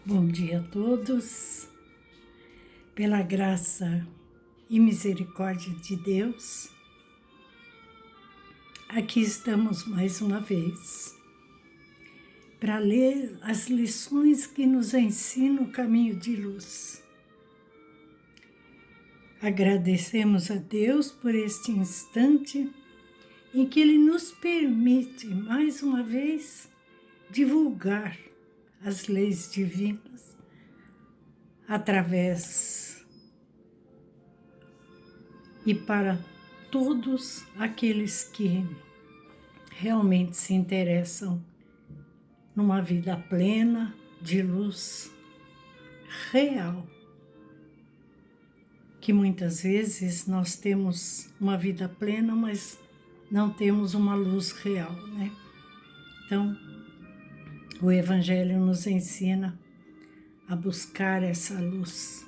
Bom dia a todos, pela graça e misericórdia de Deus, aqui estamos mais uma vez para ler as lições que nos ensinam o caminho de luz. Agradecemos a Deus por este instante em que Ele nos permite mais uma vez divulgar as leis divinas através e para todos aqueles que realmente se interessam numa vida plena de luz real. Que muitas vezes nós temos uma vida plena, mas não temos uma luz real, né? Então, o Evangelho nos ensina a buscar essa luz.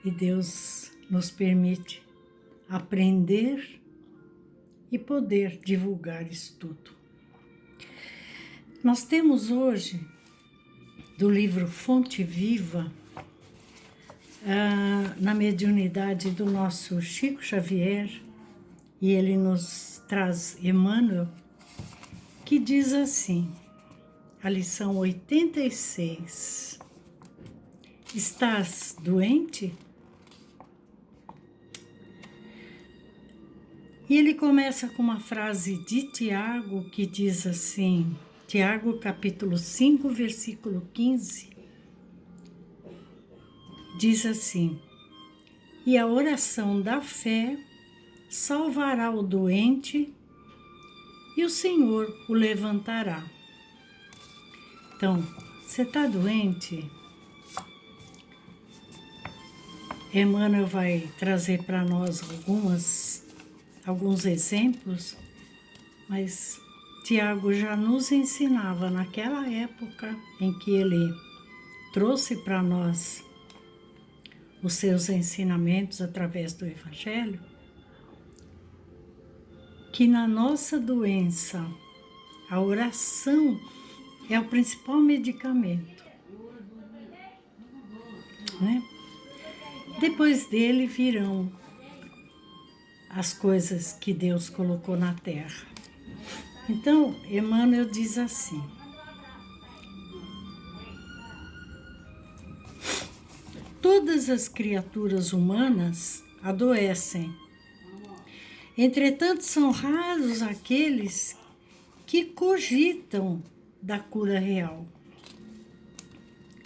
E Deus nos permite aprender e poder divulgar isso tudo. Nós temos hoje, do livro Fonte Viva, na mediunidade do nosso Chico Xavier, e ele nos traz Emmanuel, que diz assim, a lição 86, estás doente? E ele começa com uma frase de Tiago que diz assim, Tiago capítulo 5, versículo 15, diz assim, e a oração da fé salvará o doente e o Senhor o levantará. Então, você está doente? Emmanuel vai trazer para nós alguns exemplos, mas Tiago já nos ensinava naquela época em que ele trouxe para nós os seus ensinamentos através do Evangelho, que na nossa doença, a oração é o principal medicamento, né? Depois dele virão as coisas que Deus colocou na terra. Então, Emmanuel diz assim, todas as criaturas humanas adoecem, entretanto são raros aqueles que cogitam da cura real.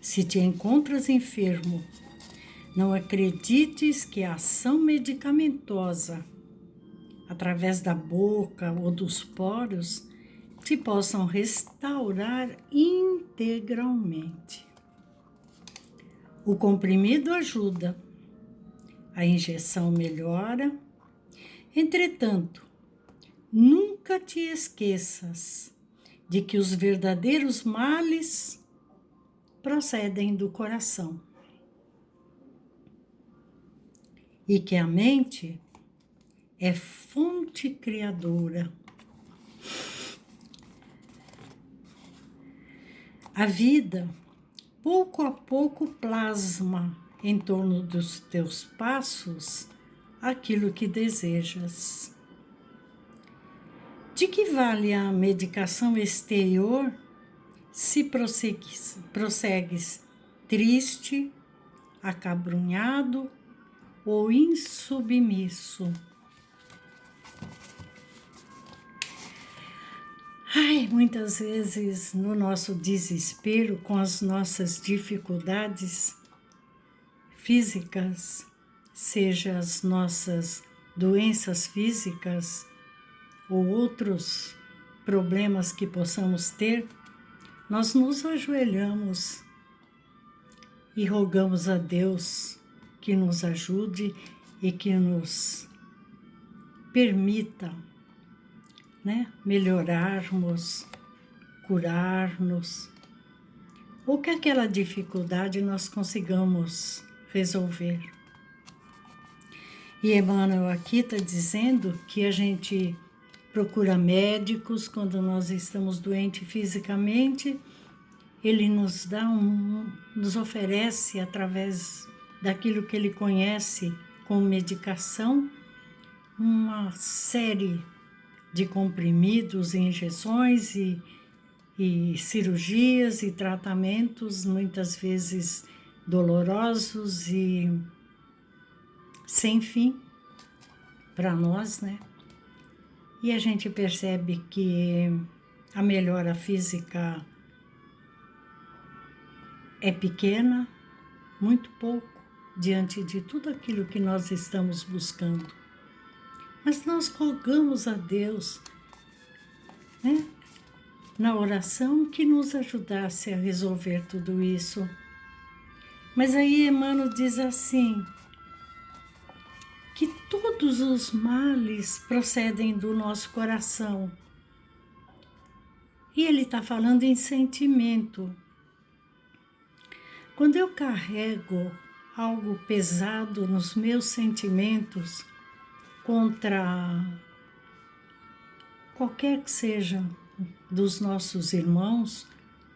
Se te encontras enfermo, não acredites que a ação medicamentosa, através da boca ou dos poros, te possam restaurar integralmente. O comprimido ajuda, a injeção melhora. Entretanto, nunca te esqueças de que os verdadeiros males procedem do coração e que a mente é fonte criadora. A vida, pouco a pouco, plasma em torno dos teus passos aquilo que desejas. De que vale a medicação exterior se prossegues triste, acabrunhado ou insubmisso? Muitas vezes no nosso desespero, com as nossas dificuldades físicas, seja as nossas doenças físicas ou outros problemas que possamos ter, nós nos ajoelhamos e rogamos a Deus que nos ajude e que nos permita, né, melhorarmos, curar-nos, ou que aquela dificuldade nós consigamos resolver. E Emmanuel aqui está dizendo que a gente procura médicos quando nós estamos doentes fisicamente Ele nos dá nos oferece, através daquilo que ele conhece como medicação, uma série de comprimidos, injeções e cirurgias e tratamentos, muitas vezes dolorosos e sem fim para nós, né? E a gente percebe que a melhora física é pequena, muito pouco, diante de tudo aquilo que nós estamos buscando. Mas nós rogamos a Deus, né, na oração, que nos ajudasse a resolver tudo isso. Mas aí Emmanuel diz assim, que todos os males procedem do nosso coração. E ele está falando em sentimento. Quando eu carrego algo pesado nos meus sentimentos contra qualquer que seja dos nossos irmãos,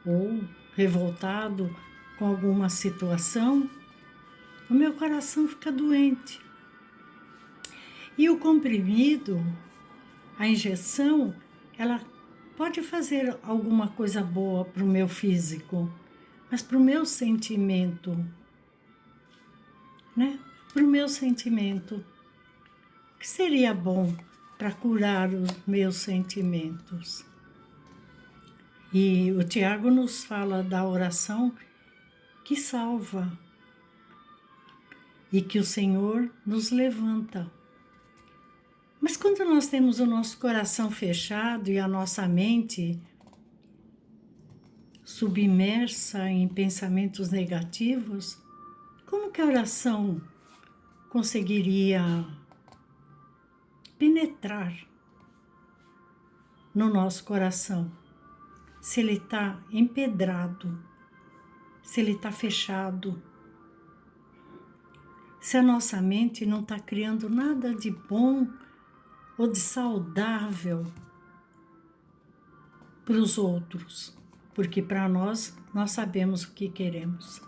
ou revoltado com alguma situação, o meu coração fica doente. E o comprimido, a injeção, ela pode fazer alguma coisa boa para o meu físico, mas para o meu sentimento, né? Para o meu sentimento, o que seria bom para curar os meus sentimentos? E o Tiago nos fala da oração que salva e que o Senhor nos levanta. Mas quando nós temos o nosso coração fechado e a nossa mente submersa em pensamentos negativos, como que a oração conseguiria penetrar no nosso coração? Se ele está empedrado, se ele está fechado, se a nossa mente não está criando nada de bom ou de saudável para os outros, porque para nós sabemos o que queremos.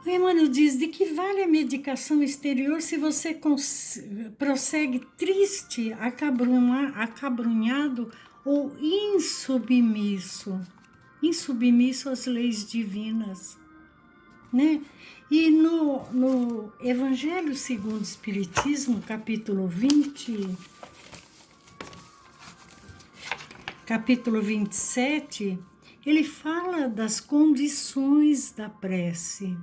O Emmanuel diz, de que vale a medicação exterior se você prossegue triste, acabrunhado ou insubmisso às leis divinas, né? E no Evangelho segundo o Espiritismo, capítulo 27, ele fala das condições da prece.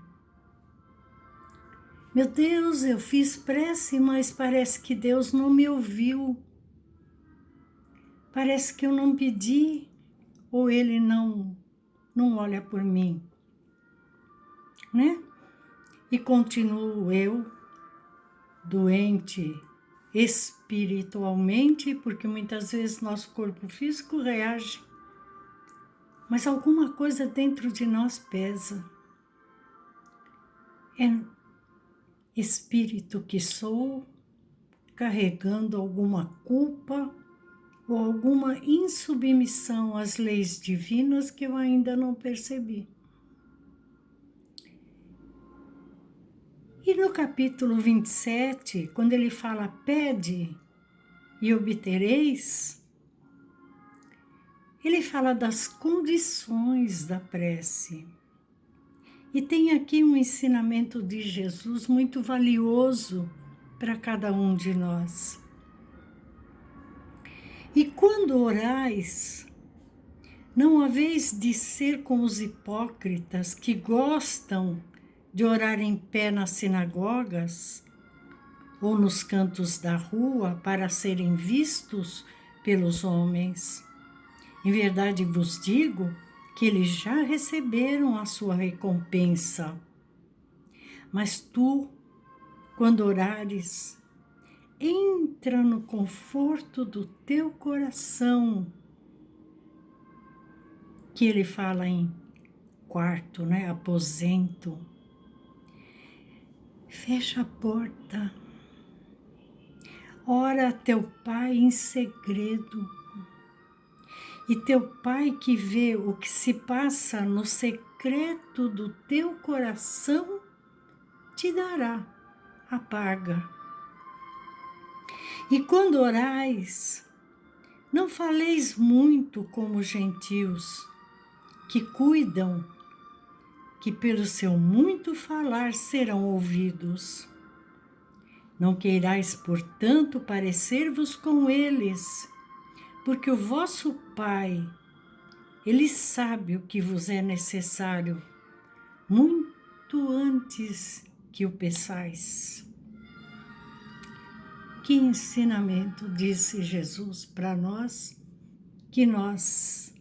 Meu Deus, eu fiz prece, mas parece que Deus não me ouviu. Parece que eu não pedi, ou Ele não olha por mim, né? E continuo eu, doente espiritualmente, porque muitas vezes nosso corpo físico reage, mas alguma coisa dentro de nós pesa. É espírito que sou, carregando alguma culpa ou alguma insubmissão às leis divinas que eu ainda não percebi. E no capítulo 27, quando ele fala, pede e obtereis, ele fala das condições da prece. E tem aqui um ensinamento de Jesus muito valioso para cada um de nós. E quando orais, não haveis de ser como os hipócritas que gostam de orar em pé nas sinagogas ou nos cantos da rua para serem vistos pelos homens. Em verdade vos digo que eles já receberam a sua recompensa. Mas tu, quando orares, entra no conforto do teu coração, que ele fala em quarto, né? Aposento. Fecha a porta. Ora a teu Pai em segredo. E teu Pai que vê o que se passa no secreto do teu coração, te dará a paga. E quando orais, não faleis muito como os gentios, que cuidam que pelo seu muito falar serão ouvidos. Não queirais, portanto, parecer-vos com eles, porque o vosso Pai, Ele sabe o que vos é necessário, muito antes que o peçais. Que ensinamento, disse Jesus para nós, que nós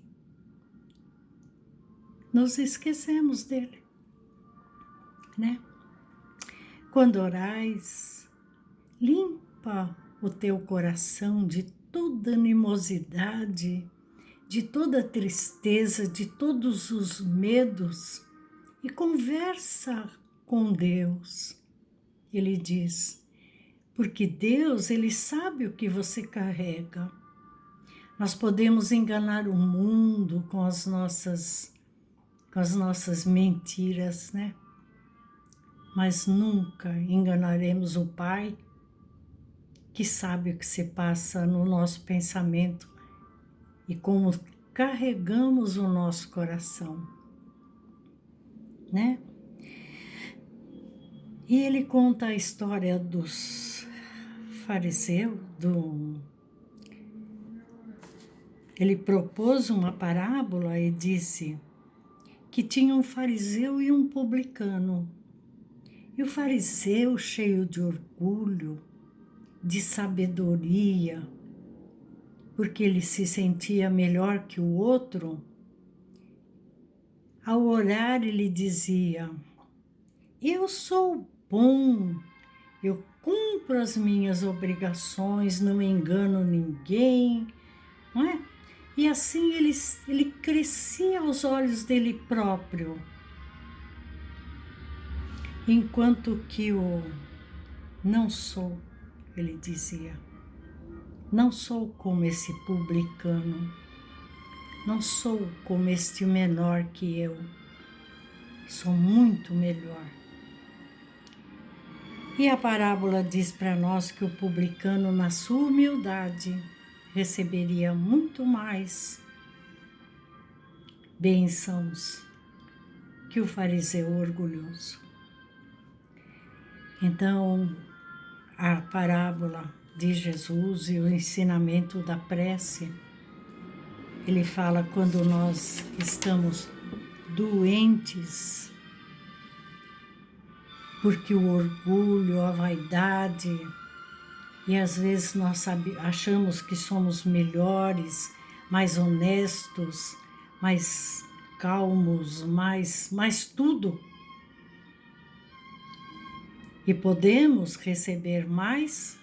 nos esquecemos dele, né? Quando orais, limpa o teu coração de toda animosidade, de toda tristeza, de todos os medos e conversa com Deus. Ele diz, porque Deus, Ele sabe o que você carrega. Nós podemos enganar o mundo com as nossas mentiras, né? Mas nunca enganaremos o Pai, que sabe o que se passa no nosso pensamento e como carregamos o nosso coração, né? E ele conta a história dos fariseus, ele propôs uma parábola e disse que tinha um fariseu e um publicano. E o fariseu, cheio de orgulho, de sabedoria, porque ele se sentia melhor que o outro, ao orar ele dizia, eu sou bom, eu cumpro as minhas obrigações, não engano ninguém, não é? E assim ele crescia aos olhos dele próprio, enquanto que o não sou, ele dizia, não sou como esse publicano, não sou como este menor que eu, sou muito melhor. E a parábola diz para nós que o publicano, na sua humildade, receberia muito mais bênçãos que o fariseu orgulhoso. Então, a parábola de Jesus e o ensinamento da prece, ele fala quando nós estamos doentes, porque o orgulho, a vaidade, e às vezes nós achamos que somos melhores, mais honestos, mais calmos, mais tudo. E podemos receber mais,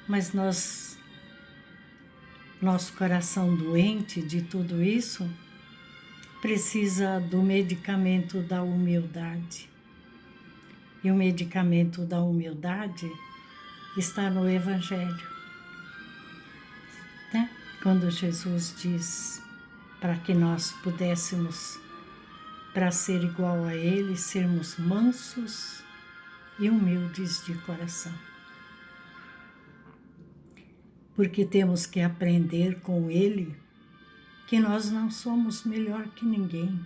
mas nosso coração doente de tudo isso precisa do medicamento da humildade. E o medicamento da humildade está no Evangelho, né? Quando Jesus diz para que nós pudéssemos, para ser igual a Ele, sermos mansos e humildes de coração. Porque temos que aprender com Ele que nós não somos melhor que ninguém,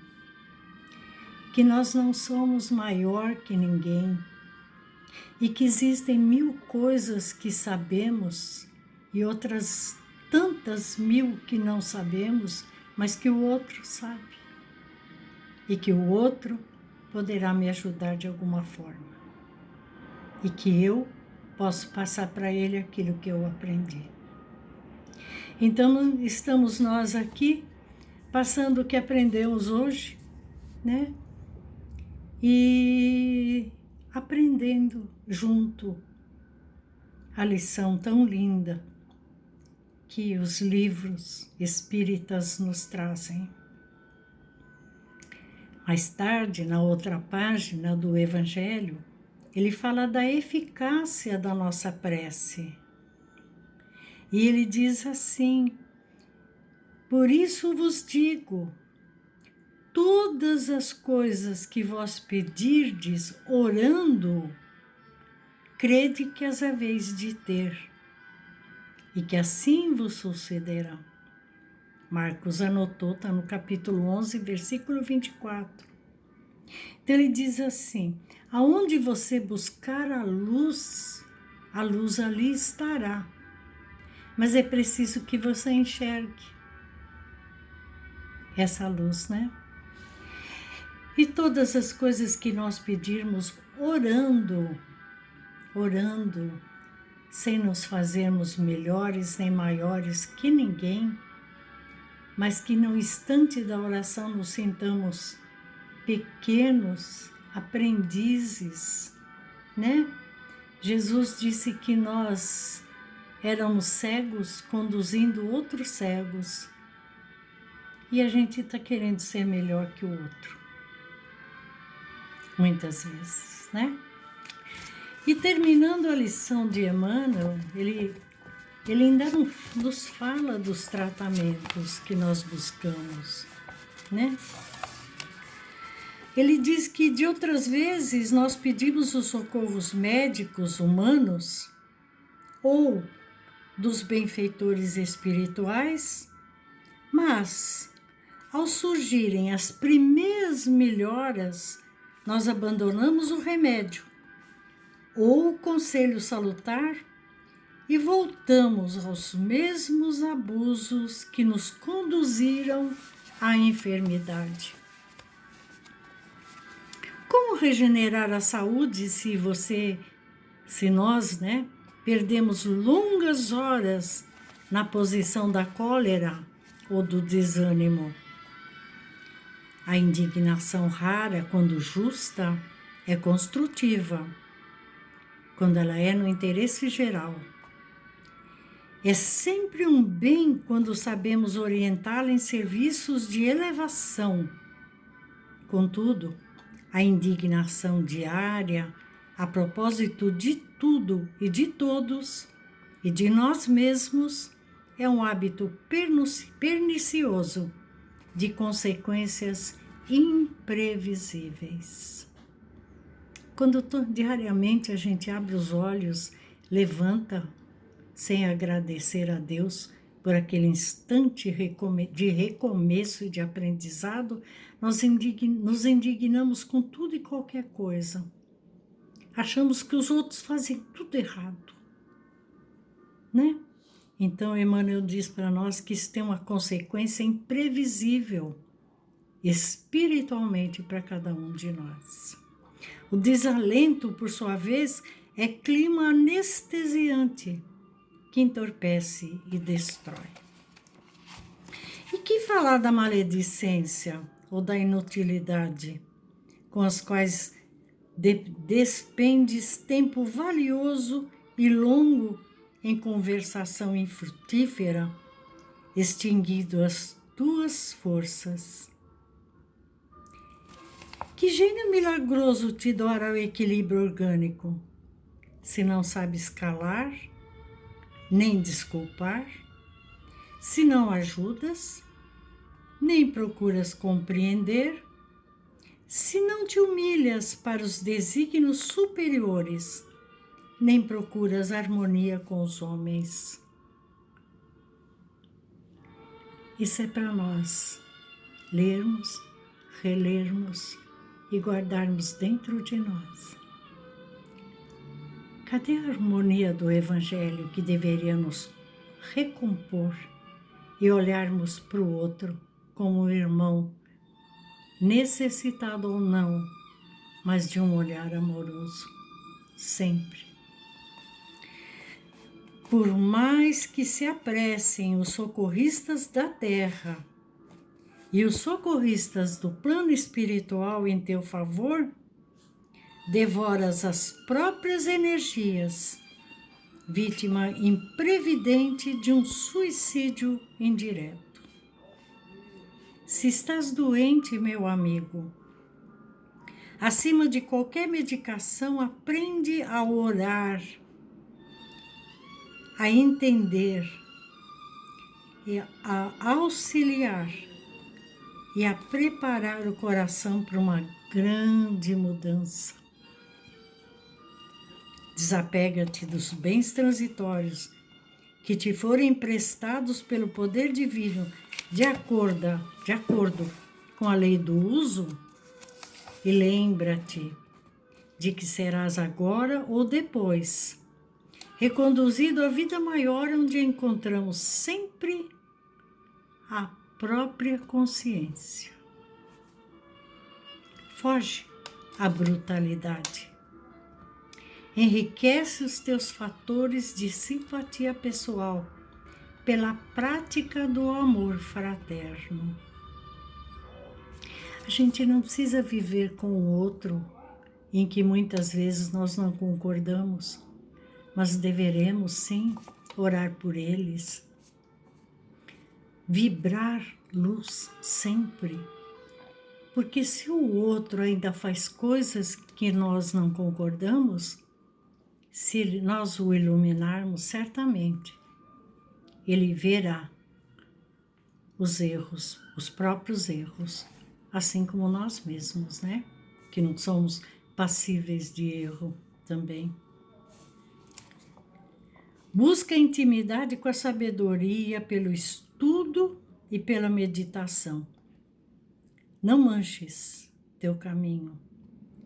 que nós não somos maior que ninguém, e que existem 1000 coisas que sabemos e outras tantas 1000 que não sabemos, mas que o outro sabe, e que o outro poderá me ajudar de alguma forma, e que eu posso passar para ele aquilo que eu aprendi. Então, estamos nós aqui, passando o que aprendemos hoje, né? E aprendendo junto a lição tão linda que os livros espíritas nos trazem. Mais tarde, na outra página do Evangelho, ele fala da eficácia da nossa prece. E ele diz assim, Por isso vos digo, todas as coisas que vós pedirdes orando, crede que as haveis de ter, e que assim vos sucederá. Marcos anotou, está no capítulo 11, versículo 24. Então ele diz assim, aonde você buscar a luz ali estará. Mas é preciso que você enxergue essa luz, né? E todas as coisas que nós pedirmos orando, sem nos fazermos melhores nem maiores que ninguém, mas que no instante da oração nos sintamos pequenos aprendizes, né? Jesus disse que nós éramos cegos conduzindo outros cegos e a gente está querendo ser melhor que o outro, muitas vezes, né? E terminando a lição de Emmanuel, ele ainda nos fala dos tratamentos que nós buscamos, né? Ele diz que de outras vezes nós pedimos os socorros médicos humanos ou dos benfeitores espirituais, mas ao surgirem as primeiras melhoras, nós abandonamos o remédio ou o conselho salutar e voltamos aos mesmos abusos que nos conduziram à enfermidade. Como regenerar a saúde se nós, né, perdemos longas horas na posição da cólera ou do desânimo? A indignação rara, quando justa, é construtiva, quando ela é no interesse geral. É sempre um bem quando sabemos orientá-la em serviços de elevação. Contudo, a indignação diária, a propósito de tudo e de todos, e de nós mesmos, é um hábito pernicioso, de consequências imprevisíveis. Quando diariamente a gente abre os olhos, levanta, sem agradecer a Deus por aquele instante de recomeço e de aprendizado, nós nos indignamos com tudo e qualquer coisa. Achamos que os outros fazem tudo errado, né? Então, Emmanuel diz para nós que isso tem uma consequência imprevisível, espiritualmente, para cada um de nós. O desalento, por sua vez, é clima anestesiante que entorpece e destrói. E que falar da maledicência ou da inutilidade, com as quais despendes tempo valioso e longo em conversação infrutífera, extinguindo as tuas forças? Que gênio milagroso te dora o equilíbrio orgânico, se não sabes calar, nem desculpar, se não ajudas, nem procuras compreender, se não te humilhas para os desígnios superiores, nem procuras harmonia com os homens. Isso é para nós lermos, relermos e guardarmos dentro de nós. Cadê a harmonia do Evangelho que deveria nos recompor e olharmos para o outro como um irmão, necessitado ou não, mas de um olhar amoroso, sempre? Por mais que se apressem os socorristas da terra e os socorristas do plano espiritual em teu favor, devoras as próprias energias, vítima imprevidente de um suicídio indireto. Se estás doente, meu amigo, acima de qualquer medicação, aprende a orar, a entender e a auxiliar e a preparar o coração para uma grande mudança. Desapega-te dos bens transitórios que te forem emprestados pelo poder divino de acordo com a lei do uso, e lembra-te de que serás agora ou depois reconduzido à vida maior, onde encontramos sempre a própria consciência. Foge à brutalidade. Enriquece os teus fatores de simpatia pessoal pela prática do amor fraterno. A gente não precisa viver com o outro em que muitas vezes nós não concordamos, mas deveremos sim orar por eles, vibrar luz sempre, porque se o outro ainda faz coisas que nós não concordamos, se nós o iluminarmos, certamente ele verá os erros, os próprios erros, assim como nós mesmos, né? Que não somos passíveis de erro também. Busca intimidade com a sabedoria pelo estudo e pela meditação. Não manches teu caminho.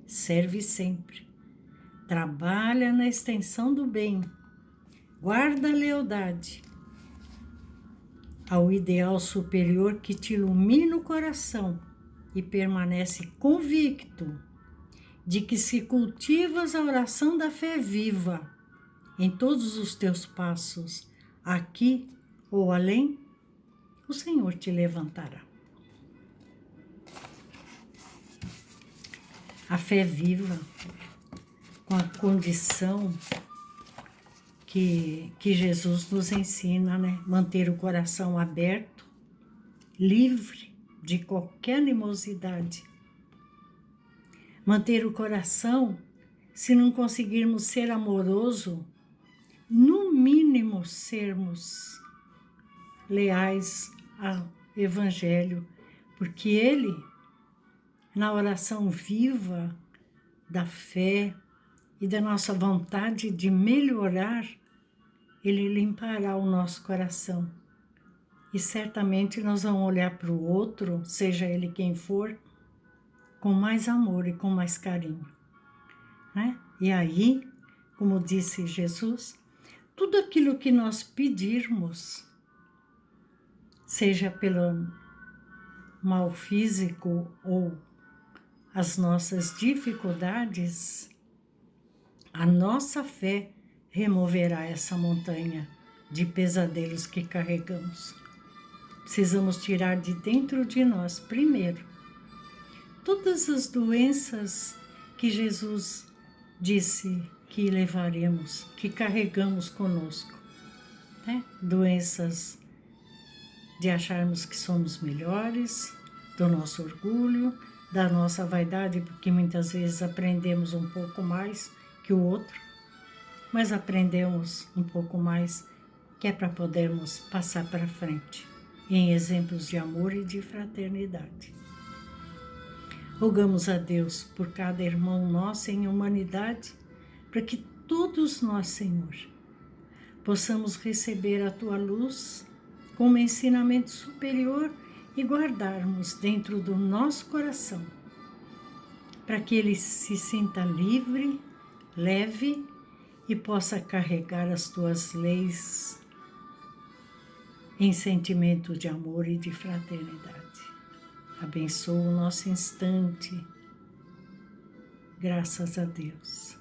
Serve sempre. Trabalha na extensão do bem. Guarda a lealdade ao ideal superior que te ilumina o coração e permanece convicto de que, se cultivas a oração da fé viva em todos os teus passos, aqui ou além, o Senhor te levantará. A fé viva, com a condição que Jesus nos ensina, né? Manter o coração aberto, livre de qualquer animosidade. Manter o coração, se não conseguirmos ser amoroso, no mínimo sermos leais ao Evangelho, porque ele, na oração viva da fé e da nossa vontade de melhorar, ele limpará o nosso coração. E certamente nós vamos olhar para o outro, seja ele quem for, com mais amor e com mais carinho, né? E aí, como disse Jesus, tudo aquilo que nós pedirmos, seja pelo mal físico ou as nossas dificuldades, a nossa fé removerá essa montanha de pesadelos que carregamos. Precisamos tirar de dentro de nós, primeiro, todas as doenças que Jesus disse que levaremos, que carregamos conosco, né? Doenças de acharmos que somos melhores, do nosso orgulho, da nossa vaidade, porque muitas vezes aprendemos um pouco mais que o outro, mas aprendemos um pouco mais que é para podermos passar para frente em exemplos de amor e de fraternidade. Rogamos a Deus por cada irmão nosso em humanidade, para que todos nós, Senhor, possamos receber a Tua luz como ensinamento superior e guardarmos dentro do nosso coração, para que ele se sinta livre, leve e possa carregar as Tuas leis em sentimento de amor e de fraternidade. Abençoa o nosso instante. Graças a Deus.